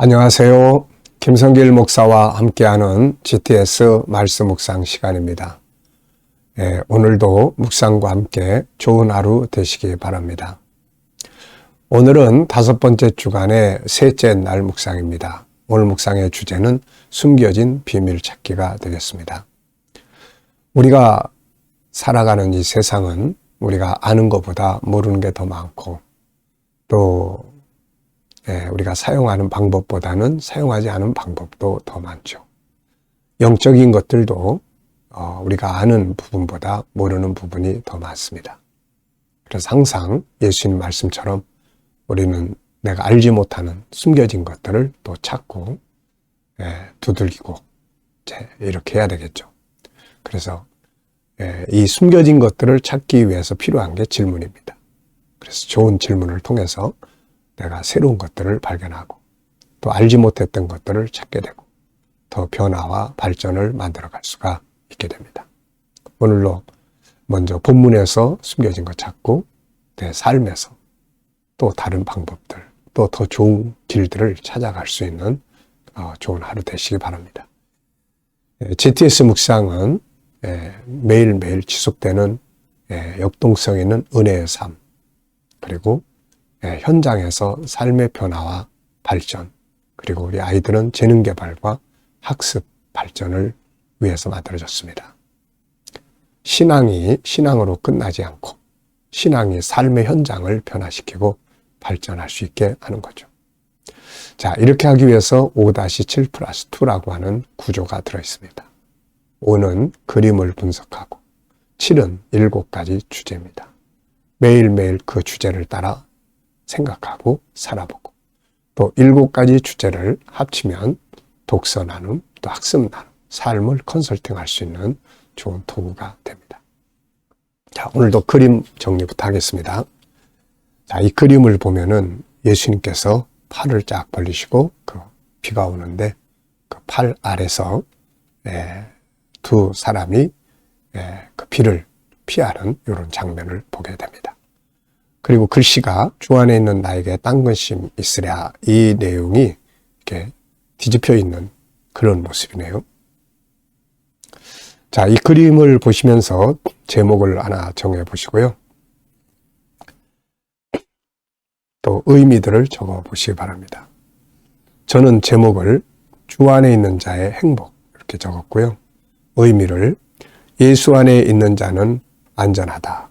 안녕하세요. 김성길 목사와 함께하는 GTS 말씀 묵상 시간입니다. 오늘도 묵상과 함께 좋은 하루 되시기 바랍니다. 오늘은 5번째 주간의 셋째 날 묵상입니다. 오늘 묵상의 주제는 숨겨진 비밀 찾기가 되겠습니다. 우리가 살아가는 이 세상은 우리가 아는 것보다 모르는 게 더 많고 또 우리가 사용하는 방법보다는 사용하지 않은 방법도 더 많죠. 영적인 것들도 우리가 아는 부분보다 모르는 부분이 더 많습니다. 그래서 항상 예수님 말씀처럼 우리는 내가 알지 못하는 숨겨진 것들을 또 찾고 두들기고 이렇게 해야 되겠죠. 그래서 이 숨겨진 것들을 찾기 위해서 필요한 게 질문입니다. 그래서 좋은 질문을 통해서 내가 새로운 것들을 발견하고 또 알지 못했던 것들을 찾게 되고 더 변화와 발전을 만들어갈 수가 있게 됩니다. 오늘로 먼저 본문에서 숨겨진 것 찾고 내 삶에서 또 다른 방법들 또 더 좋은 길들을 찾아갈 수 있는 좋은 하루 되시기 바랍니다. GTS 묵상은 매일매일 지속되는 역동성 있는 은혜의 삶 그리고 현장에서 삶의 변화와 발전 그리고 우리 아이들은 재능 개발과 학습 발전을 위해서 만들어졌습니다. 신앙이 신앙으로 끝나지 않고 신앙이 삶의 현장을 변화시키고 발전할 수 있게 하는 거죠. 자, 이렇게 하기 위해서 5-7+2라고 하는 구조가 들어있습니다. 5는 그림을 분석하고 7은 7가지 주제입니다. 매일매일 그 주제를 따라 생각하고 살아보고 또 7가지 주제를 합치면 독서 나눔, 또 학습 나눔, 삶을 컨설팅할 수 있는 좋은 도구가 됩니다. 자, 오늘도 그림 정리부터 하겠습니다. 자, 이 그림을 보면은 예수님께서 팔을 쫙 벌리시고 비가 오는데 그 팔 아래서 두 사람이 그 비를 피하는 이런 장면을 보게 됩니다. 그리고 글씨가 주 안에 있는 나에게 딴 근심 있으랴 이 내용이 이렇게 뒤집혀 있는 그런 모습이네요. 자, 이 그림을 보시면서 제목을 하나 정해 보시고요. 또 의미들을 적어 보시기 바랍니다. 저는 제목을 주 안에 있는 자의 행복 이렇게 적었고요. 의미를 예수 안에 있는 자는 안전하다.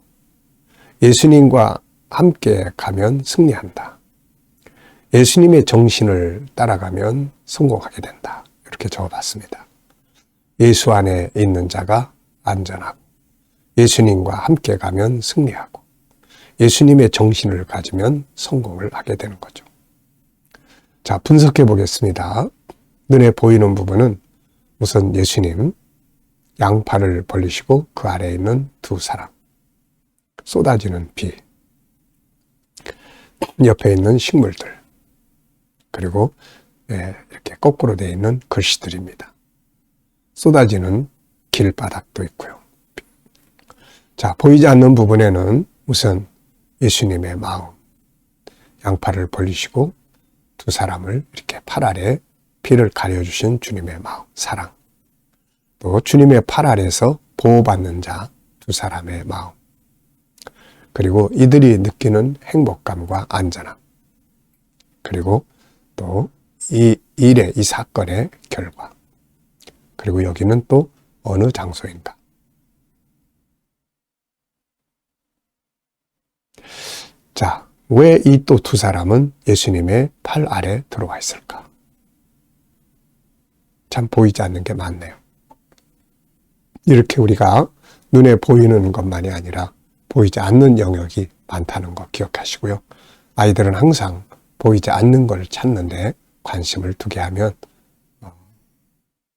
예수님과 함께 가면 승리한다. 예수님의 정신을 따라가면 성공하게 된다. 이렇게 적어봤습니다. 예수 안에 있는 자가 안전하고 예수님과 함께 가면 승리하고 예수님의 정신을 가지면 성공을 하게 되는 거죠. 자, 분석해 보겠습니다. 눈에 보이는 부분은 우선 예수님 양팔을 벌리시고 그 아래에 있는 두 사람 쏟아지는 비 옆에 있는 식물들 그리고 이렇게 거꾸로 되어 있는 글씨들입니다. 쏟아지는 길바닥도 있고요. 자, 보이지 않는 부분에는 우선 예수님의 마음 양팔을 벌리시고 두 사람을 이렇게 팔 아래 비를 가려주신 주님의 마음 사랑 또 주님의 팔 아래에서 보호받는 자 두 사람의 마음 그리고 이들이 느끼는 행복감과 안전함 그리고 또 이 일의 이 사건의 결과 그리고 여기는 또 어느 장소인가. 자, 왜 이 또 두 사람은 예수님의 팔 아래 들어와 있을까? 참 보이지 않는 게 많네요. 이렇게 우리가 눈에 보이는 것만이 아니라 보이지 않는 영역이 많다는 거 기억하시고요. 아이들은 항상 보이지 않는 걸 찾는데 관심을 두게 하면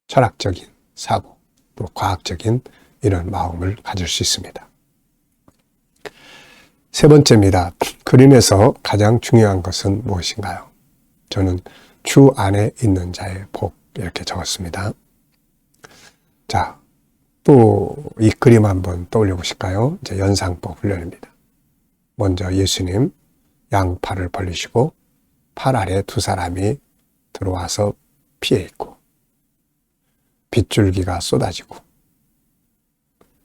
철학적인 사고, 또 과학적인 이런 마음을 가질 수 있습니다. 세 번째입니다. 그림에서 가장 중요한 것은 무엇인가요? 저는 주 안에 있는 자의 복 이렇게 적었습니다. 자, 또 이 그림 한번 떠올려 보실까요? 이제 연상법 훈련입니다. 먼저 예수님 양팔을 벌리시고 팔 아래 두 사람이 들어와서 피해 있고 빗줄기가 쏟아지고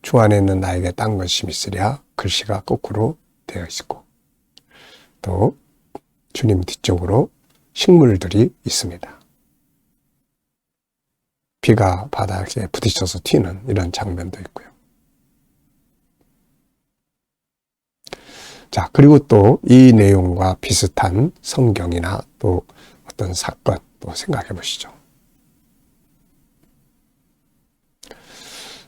주 안에 있는 나에게 딴 것이 있으랴 글씨가 거꾸로 되어 있고 또 주님 뒤쪽으로 식물들이 있습니다. 비가 바닥에 부딪혀서 튀는 이런 장면도 있고요. 자, 그리고 또 이 내용과 비슷한 성경이나 또 어떤 사건 또 생각해 보시죠.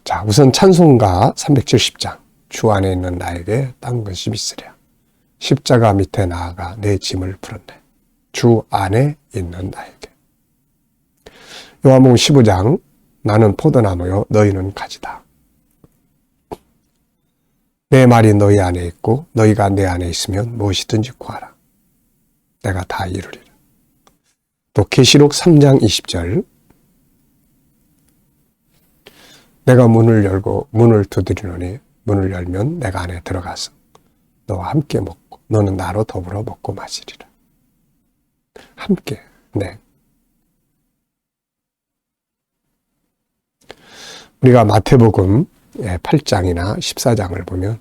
자, 우선 찬송가 370장 주 안에 있는 나에게 딴 것이 있으랴. 십자가 밑에 나아가 내 짐을 풀었네. 주 안에 있는 나에게. 요한복음 15장 나는 포도나무요 너희는 가지다. 내 말이 너희 안에 있고 너희가 내 안에 있으면 무엇이든지 구하라. 내가 다 이루리라. 또 계시록 3장 20절 내가 문을 열고 문을 두드리노니 문을 열면 내가 안에 들어가서 너와 함께 먹고 너는 나로 더불어 먹고 마시리라. 함께. 네. 우리가 마태복음 8장이나 14장을 보면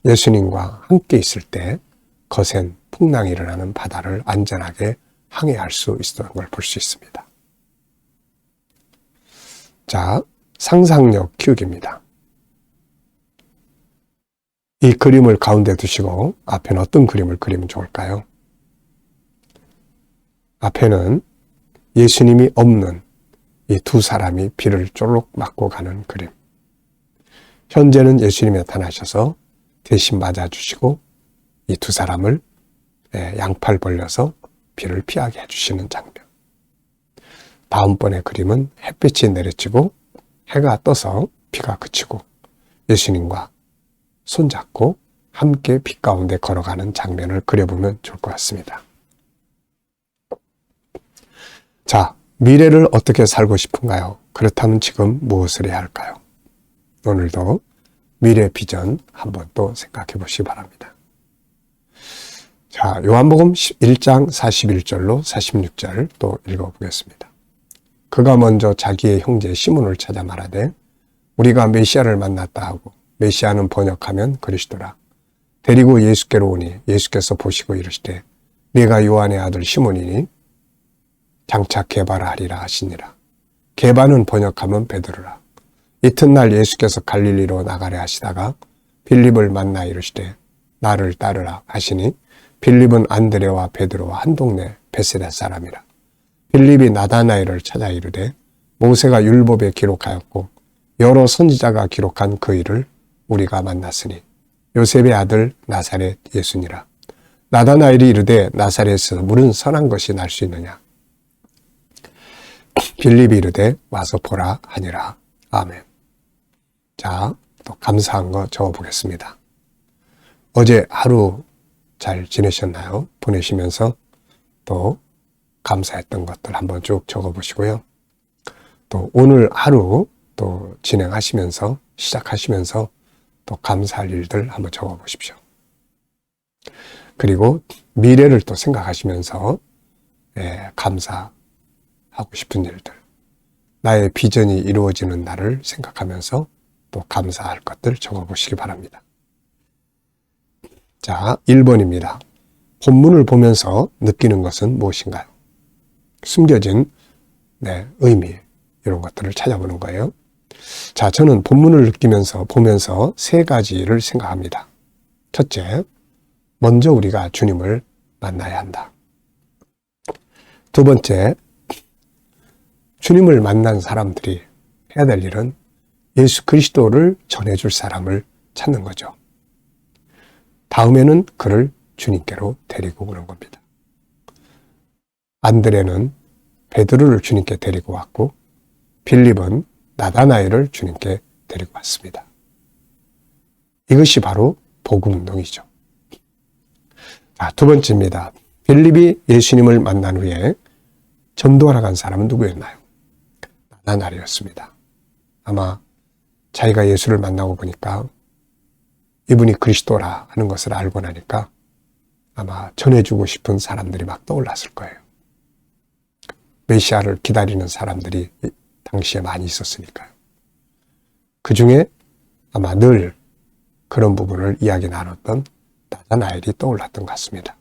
예수님과 함께 있을 때 거센 풍랑이 일어나는 바다를 안전하게 항해할 수 있었던 걸 볼 수 있습니다. 자, 상상력 키우기입니다. 이 그림을 가운데 두시고 앞에는 어떤 그림을 그리면 좋을까요? 앞에는 예수님이 없는 이 두 사람이 비를 쫄록 맞고 가는 그림. 현재는 예수님이 나타나셔서 대신 맞아주시고 이 두 사람을 양팔 벌려서 비를 피하게 해주시는 장면. 다음번의 그림은 햇빛이 내려지고 해가 떠서 비가 그치고 예수님과 손잡고 함께 빛 가운데 걸어가는 장면을 그려보면 좋을 것 같습니다. 자, 미래를 어떻게 살고 싶은가요? 그렇다면 지금 무엇을 해야 할까요? 오늘도 미래 비전 한번 또 생각해 보시기 바랍니다. 자, 요한복음 1장 41절로 46절 또 읽어보겠습니다. 그가 먼저 자기의 형제 시몬을 찾아 말하되 우리가 메시아를 만났다 하고 메시아는 번역하면 그리스도라. 데리고 예수께로 오니 예수께서 보시고 이르시되 네가 요한의 아들 시몬이니 장차 게바라 하리라 하시니라. 게바는 번역하면 베드로라. 이튿날 예수께서 갈릴리로 나가려 하시다가 빌립을 만나 이르시되 나를 따르라 하시니 빌립은 안드레와 베드로와 한 동네 베세다 사람이라. 빌립이 나다나엘을 찾아 이르되 모세가 율법에 기록하였고 여러 선지자가 기록한 그 일을 우리가 만났으니 요셉의 아들 나사렛 예수니라. 나다나엘이 이르되 나사렛에서 무슨 선한 것이 날 수 있느냐. 빌립이 이르되 와서 보라 하니라. 아멘. 자, 또 감사한 거 적어보겠습니다. 어제 하루 잘 지내셨나요? 보내시면서 또 감사했던 것들 한번 쭉 적어보시고요. 또 오늘 하루 또 진행하시면서 시작하시면서 또 감사할 일들 한번 적어보십시오. 그리고 미래를 또 생각하시면서 감사하고 싶은 일들, 나의 비전이 이루어지는 날을 생각하면서 또 감사할 것들 적어보시기 바랍니다. 자, 1번입니다. 본문을 보면서 느끼는 것은 무엇인가요? 숨겨진 의미, 이런 것들을 찾아보는 거예요. 자, 저는 본문을 보면서 세 가지를 생각합니다. 첫째, 먼저 우리가 주님을 만나야 한다. 두 번째, 주님을 만난 사람들이 해야 될 일은 예수 그리스도를 전해줄 사람을 찾는 거죠. 다음에는 그를 주님께로 데리고 오는 겁니다. 안드레는 베드로를 주님께 데리고 왔고 빌립은 나다나엘을 주님께 데리고 왔습니다. 이것이 바로 복음운동이죠. 자, 두 번째입니다. 빌립이 예수님을 만난 후에 전도하러 간 사람은 누구였나요? 나다나엘이었습니다. 아마 자기가 예수를 만나고 보니까 이분이 그리스도라 하는 것을 알고 나니까 아마 전해주고 싶은 사람들이 막 떠올랐을 거예요. 메시아를 기다리는 사람들이 당시에 많이 있었으니까요. 그 중에 아마 늘 그런 부분을 이야기 나눴던 나다나엘이 떠올랐던 것 같습니다.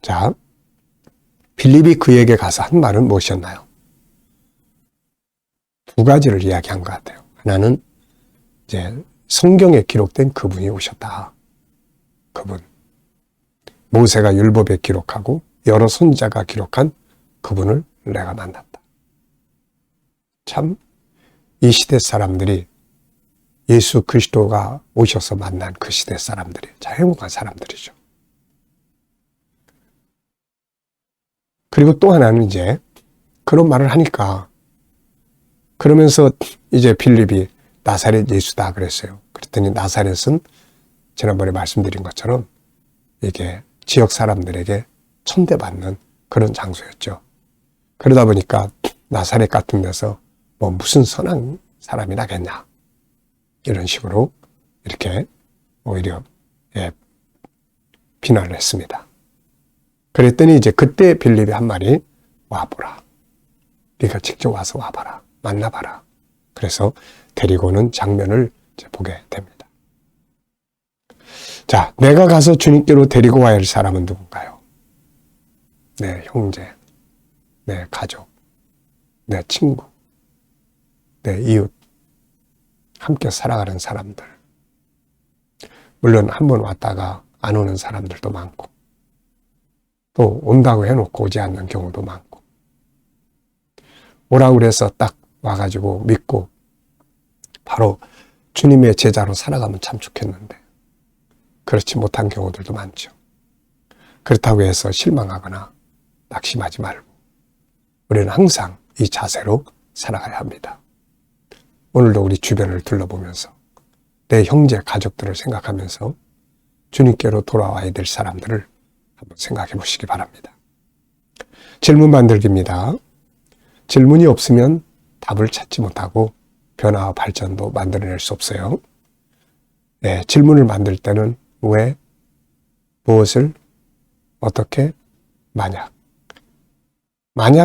자, 빌립이 그에게 가서 한 말은 무엇이었나요? 두 가지를 이야기한 것 같아요. 하나는 이제 성경에 기록된 그분이 오셨다. 그분. 모세가 율법에 기록하고 여러 선지자가 기록한 그분을 내가 만났다. 참, 이 시대 사람들이 예수 그리스도가 오셔서 만난 그 시대 사람들이 참 행복한 사람들이죠. 그리고 또 하나는 이제 그런 말을 하니까 그러면서 이제 빌립이 나사렛 예수다 그랬어요. 그랬더니 나사렛은 지난번에 말씀드린 것처럼 이게 지역 사람들에게 천대받는 그런 장소였죠. 그러다 보니까 나사렛 같은 데서 뭐 무슨 선한 사람이 나겠냐 이런 식으로 이렇게 오히려 비난을 했습니다. 그랬더니 이제 그때 빌립이 한 말이 와보라. 네가 직접 와서 와봐라. 만나봐라. 그래서 데리고 오는 장면을 이제 보게 됩니다. 자, 내가 가서 주님께로 데리고 와야 할 사람은 누군가요? 내 형제, 내 가족, 내 친구, 내 이웃, 함께 살아가는 사람들. 물론 한 번 왔다가 안 오는 사람들도 많고 또 온다고 해놓고 오지 않는 경우도 많고 오라고 그래서 딱 와가지고 믿고 바로 주님의 제자로 살아가면 참 좋겠는데 그렇지 못한 경우들도 많죠. 그렇다고 해서 실망하거나 낙심하지 말고 우리는 항상 이 자세로 살아가야 합니다. 오늘도 우리 주변을 둘러보면서 내 형제 가족들을 생각하면서 주님께로 돌아와야 될 사람들을 한번 생각해 보시기 바랍니다. 질문 만들기입니다. 질문이 없으면 답을 찾지 못하고 변화와 발전도 만들어낼 수 없어요. 네, 질문을 만들 때는 왜, 무엇을, 어떻게, 만약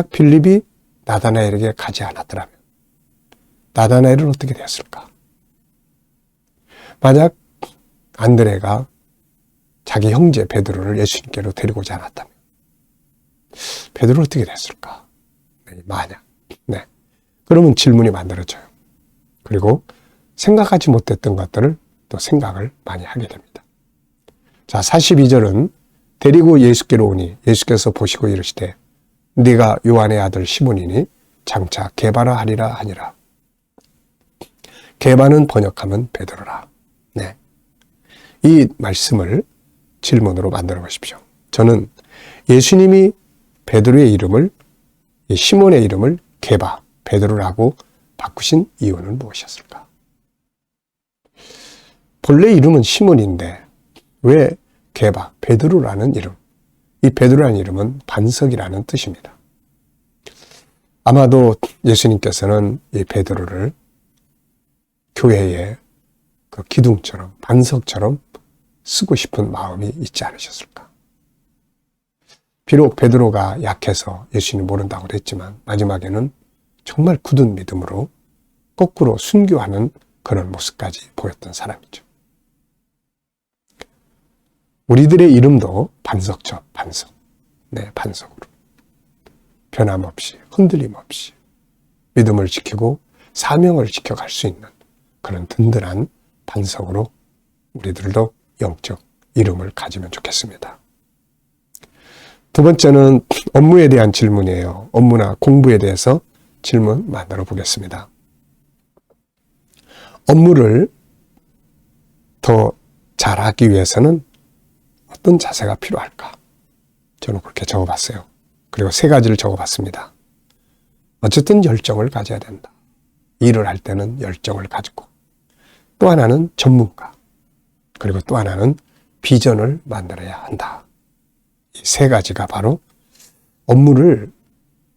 빌립이 나다나엘에게 가지 않았더라면 나다나엘은 어떻게 되었을까? 만약 안드레가 자기 형제 베드로를 예수님께로 데리고 오지 않았다면 베드로는 어떻게 됐을까? 네, 만약. 네. 그러면 질문이 만들어져요. 그리고 생각하지 못했던 것들을 또 생각을 많이 하게 됩니다. 자, 42절은 데리고 예수께로 오니 예수께서 보시고 이르시되 네가 요한의 아들 시몬이니 장차 게바라 하리라 하니라. 게바는 번역하면 베드로라. 네. 이 말씀을 질문으로 만들어 보십시오. 저는 예수님이 베드로의 이름을, 시몬의 이름을 게바, 베드로라고 바꾸신 이유는 무엇이었을까? 본래 이름은 시몬인데 왜 게바, 베드로라는 이름? 이 베드로라는 이름은 반석이라는 뜻입니다. 아마도 예수님께서는 이 베드로를 교회의 그 기둥처럼, 반석처럼 쓰고 싶은 마음이 있지 않으셨을까? 비록 베드로가 약해서 예수님 모른다고 했지만 마지막에는 정말 굳은 믿음으로 거꾸로 순교하는 그런 모습까지 보였던 사람이죠. 우리들의 이름도 반석처, 반석. 네, 반석으로. 변함없이, 흔들림 없이 믿음을 지키고 사명을 지켜갈 수 있는 그런 든든한 반석으로 우리들도 영적 이름을 가지면 좋겠습니다. 두 번째는 업무에 대한 질문이에요. 업무나 공부에 대해서 질문 만들어 보겠습니다. 업무를 더 잘하기 위해서는 어떤 자세가 필요할까? 저는 그렇게 적어봤어요. 그리고 세 가지를 적어봤습니다. 어쨌든 열정을 가져야 된다. 일을 할 때는 열정을 가지고. 또 하나는 전문가. 그리고 또 하나는 비전을 만들어야 한다. 이 세 가지가 바로 업무를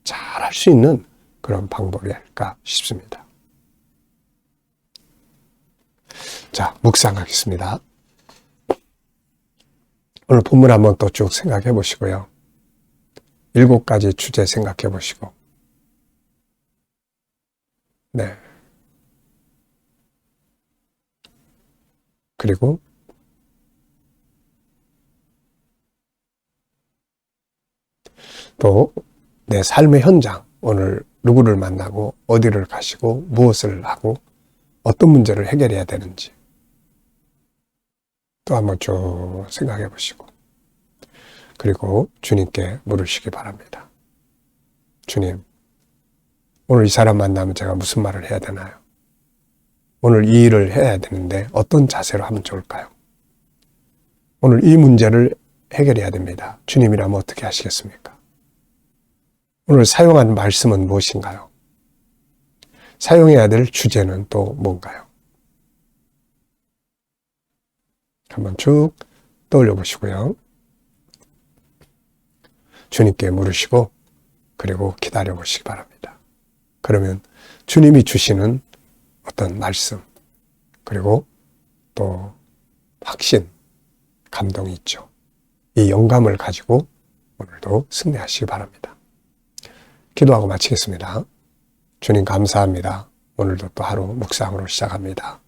잘 할 수 있는 그런 방법이 아닐까 싶습니다. 자, 묵상하겠습니다. 오늘 본문 한번 또 쭉 생각해 보시고요. 7가지 주제 생각해 보시고, 네. 그리고 또 내 삶의 현장, 오늘 누구를 만나고 어디를 가시고 무엇을 하고 어떤 문제를 해결해야 되는지 또 한번 쭉 생각해 보시고, 그리고 주님께 물으시기 바랍니다. 주님, 오늘 이 사람 만나면 제가 무슨 말을 해야 되나요? 오늘 이 일을 해야 되는데 어떤 자세로 하면 좋을까요? 오늘 이 문제를 해결해야 됩니다. 주님이라면 어떻게 하시겠습니까? 오늘 사용한 말씀은 무엇인가요? 사용해야 될 주제는 또 뭔가요? 한번 쭉 떠올려 보시고요. 주님께 물으시고 그리고 기다려 보시기 바랍니다. 그러면 주님이 주시는 어떤 말씀, 그리고 또 확신, 감동이 있죠. 이 영감을 가지고 오늘도 승리하시기 바랍니다. 기도하고 마치겠습니다. 주님 감사합니다. 오늘도 또 하루 묵상으로 시작합니다.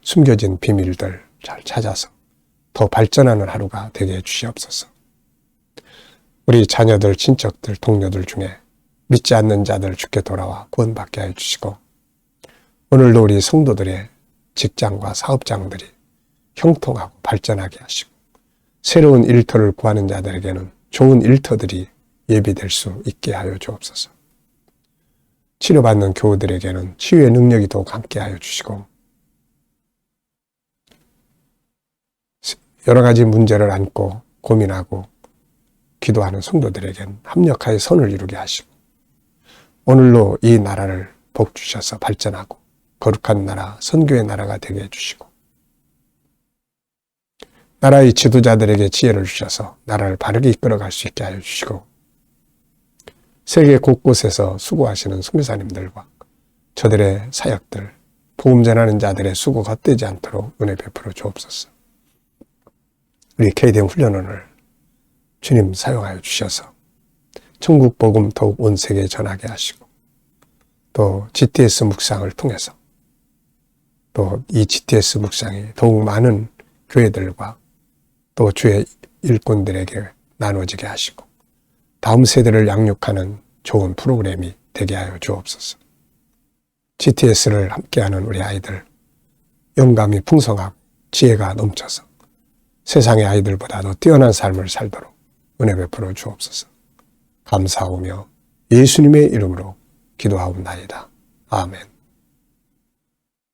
숨겨진 비밀들 잘 찾아서 더 발전하는 하루가 되게 해주시옵소서. 우리 자녀들, 친척들, 동료들 중에 믿지 않는 자들 주께 돌아와 구원받게 해주시고, 오늘도 우리 성도들의 직장과 사업장들이 형통하고 발전하게 하시고, 새로운 일터를 구하는 자들에게는 좋은 일터들이 예비될 수 있게 하여 주옵소서. 치료받는 교우들에게는 치유의 능력이 더욱 함께 하여 주시고, 여러 가지 문제를 안고 고민하고 기도하는 성도들에겐 합력하여 선을 이루게 하시고, 오늘로 이 나라를 복 주셔서 발전하고 거룩한 나라, 선교의 나라가 되게 해주시고, 나라의 지도자들에게 지혜를 주셔서 나라를 바르게 이끌어갈 수 있게 하여 주시고, 세계 곳곳에서 수고하시는 선교사님들과 저들의 사역들, 복음 전하는 자들의 수고가 헛되지 않도록 은혜 베풀어 주옵소서. 우리 KDM 훈련원을 주님 사용하여 주셔서 천국 복음 더욱 온 세계에 전하게 하시고, 또 GTS 묵상을 통해서 또 이 GTS 묵상이 더욱 많은 교회들과 또 주의 일꾼들에게 나눠지게 하시고, 다음 세대를 양육하는 좋은 프로그램이 되게 하여 주옵소서. GTS를 함께하는 우리 아이들, 영감이 풍성하고 지혜가 넘쳐서 세상의 아이들보다도 뛰어난 삶을 살도록 은혜 베풀어 주옵소서. 감사하며 예수님의 이름으로 기도하옵나이다. 아멘.